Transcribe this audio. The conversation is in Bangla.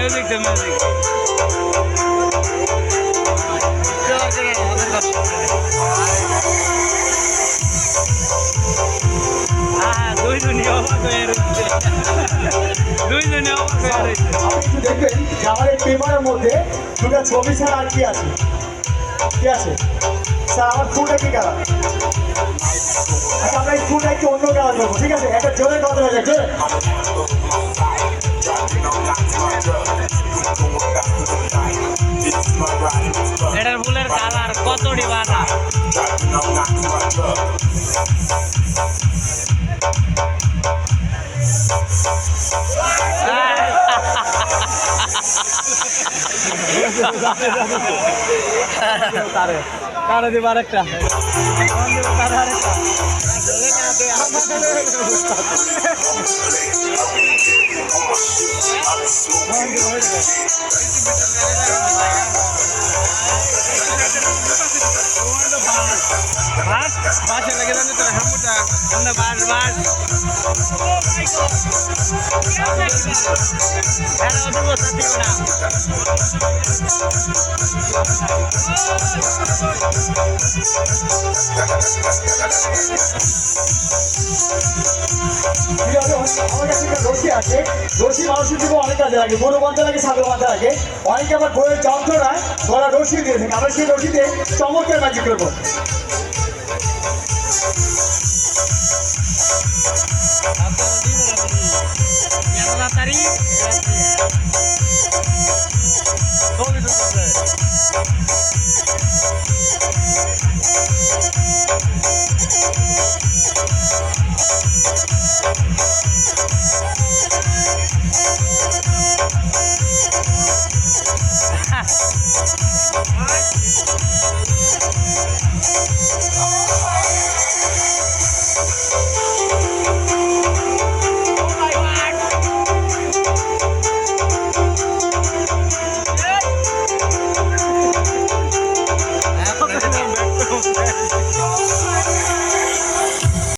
মিউজিক দে মিউজিক দুইজনই অবাক হয়ে রয়েছে দুইজনই অবাক হয়ে রয়েছে। আপনি একটু দেখবেন যে আমার এই পেপারের মধ্যে দুটো ছবি ছাড়া আর কি আছে? কি আছে স্যার? আমার ফুলটা কি কালার? আচ্ছা আমরা এই ফুলটা একটু অন্য কালার করবো, ঠিক আছে? একটা জোরে কথা হয়ে যায়, জোরে। এটার ফুলের কালার কতটি বানা কারে দিব আরেকটা বাসে লেগে জানি তোর হামুটা আমরা বাস বাস এরা ওদের বসা দিব না আমার কাছে একটা রশি আছে, রশি মানুষের জীবন অনেক কাজে লাগে, গরু বাঁধতে লাগে, ছাগল বাঁধতে লাগে, অনেকে আবার বইয়ের যন্ত্রণায় গলা রশি দিয়ে থাকে। আমরা সেই রশিতে চমৎকার ম্যাজিক করবো।